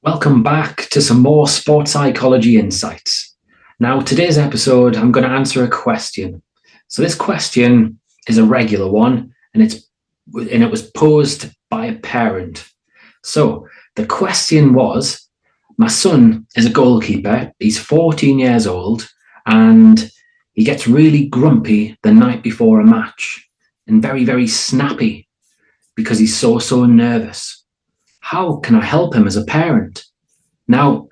Welcome back to some more sports psychology insights. Now, today's episode, I'm going to answer a question. So this question is a regular one, and it was posed by a parent. So the question was, my son is a goalkeeper. He's 14 years old, and he gets really grumpy the night before a match and very, very snappy because he's so nervous. How can I help him as a parent? Now,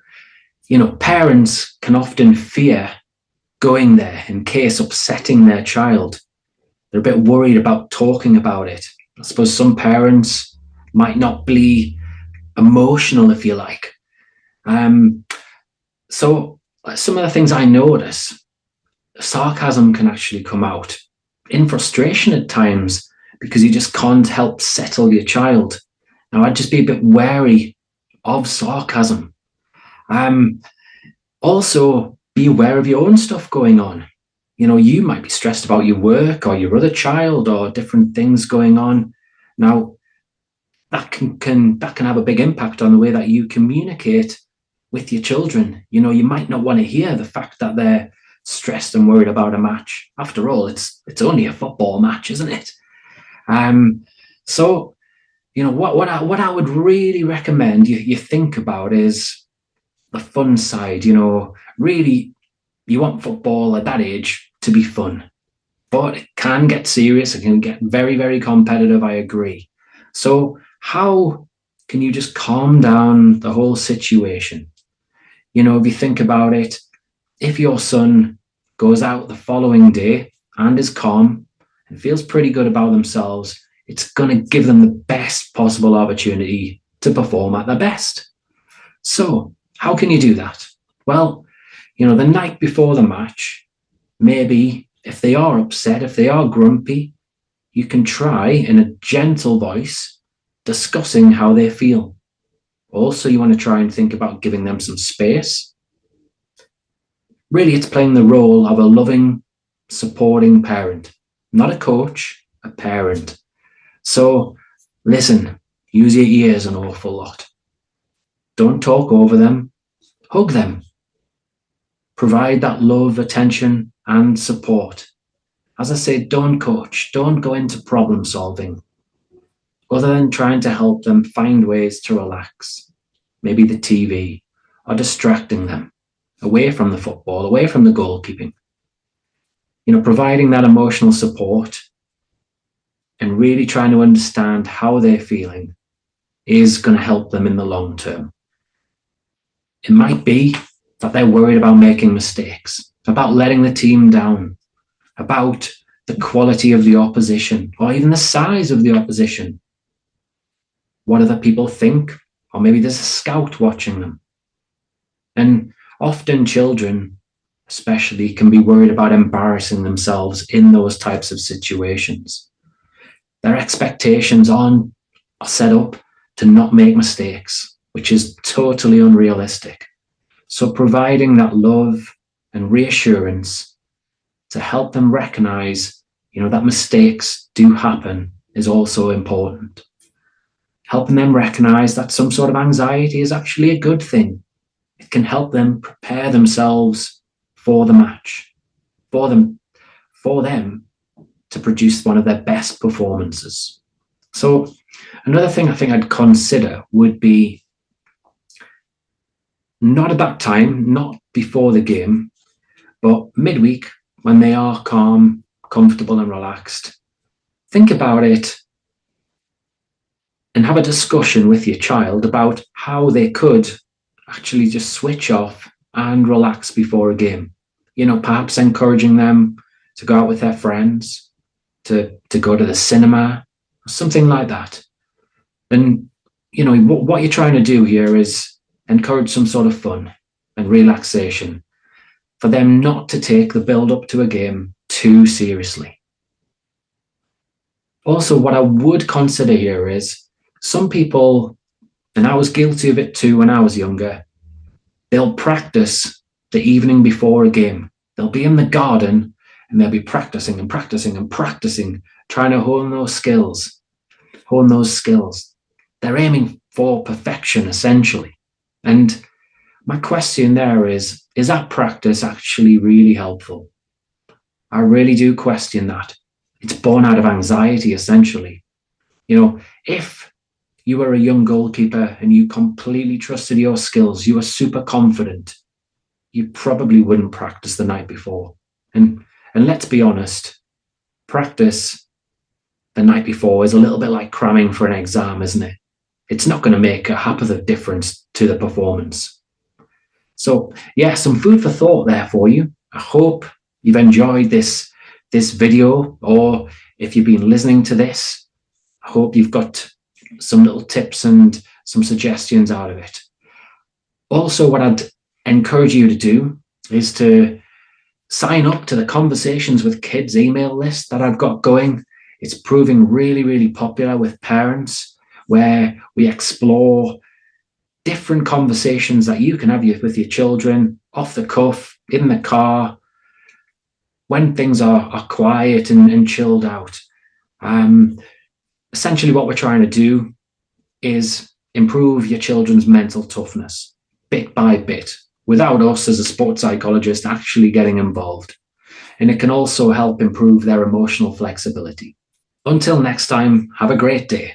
parents can often fear going there in case upsetting their child. They're a bit worried about talking about it. I suppose some parents might not be emotional, if you like. So some of the things I notice, sarcasm can actually come out in frustration at times because you just can't help settle your child. Now, I'd just be a bit wary of sarcasm. Also, be aware of your own stuff going on. You might be stressed about your work or your other child or different things going on. Now, that can have a big impact on the way that you communicate with your children. You might not want to hear the fact that they're stressed and worried about a match. After all, it's only a football match, isn't it? So what I would really recommend you think about is the fun side. Really, you want football at that age to be fun, but it can get serious. It can get very, very competitive. I agree. So how can you just calm down the whole situation? If you think about it, if your son goes out the following day and is calm and feels pretty good about themselves, it's going to give them the best possible opportunity to perform at their best. So how can you do that? Well, the night before the match, maybe if they are upset, if they are grumpy, you can try in a gentle voice discussing how they feel. Also, you want to try and think about giving them some space. Really, it's playing the role of a loving, supporting parent, not a coach, a parent. So listen, use your ears an awful lot. Don't talk over them, hug them. Provide that love, attention, and support. As I say, don't coach, don't go into problem solving, other than trying to help them find ways to relax. Maybe the TV, or distracting them away from the football, away from the goalkeeping. Providing that emotional support and really trying to understand how they're feeling is going to help them in the long term. It might be that they're worried about making mistakes, about letting the team down, about the quality of the opposition, or even the size of the opposition. What other people think, or maybe there's a scout watching them. And often children, especially, can be worried about embarrassing themselves in those types of situations. Their expectations are set up to not make mistakes, which is totally unrealistic. So providing that love and reassurance to help them recognize, that mistakes do happen is also important. Helping them recognize that some sort of anxiety is actually a good thing. It can help them prepare themselves for the match, for them to produce one of their best performances. So another thing I think I'd consider would be not at that time, not before the game, but midweek when they are calm, comfortable and relaxed. Think about it and have a discussion with your child about how they could actually just switch off and relax before a game. Perhaps encouraging them to go out with their friends, to go to the cinema, or something like that. And, what you're trying to do here is encourage some sort of fun and relaxation for them not to take the build up to a game too seriously. Also, what I would consider here is some people, and I was guilty of it too when I was younger, they'll practice the evening before a game. They'll be in the garden and they'll be practicing and practicing and practicing, trying to hone those skills. They're aiming for perfection, essentially. And my question there is that practice actually really helpful? I really do question that. It's born out of anxiety, essentially. If you were a young goalkeeper and you completely trusted your skills, you were super confident, you probably wouldn't practice the night before. And let's be honest, practice the night before is a little bit like cramming for an exam, isn't it? It's not going to make a hap of the difference to the performance. So yeah, some food for thought there for you. I hope you've enjoyed this video, or if you've been listening to this, I hope you've got some little tips and some suggestions out of it. Also, what I'd encourage you to do is to sign up to the Conversations with Kids email list that I've got going. It's proving really, really popular with parents, where we explore different conversations that you can have with your children off the cuff, in the car, when things are quiet and chilled out. Essentially, what we're trying to do is improve your children's mental toughness bit by bit, without us as a sports psychologist actually getting involved. And it can also help improve their emotional flexibility. Until next time, have a great day.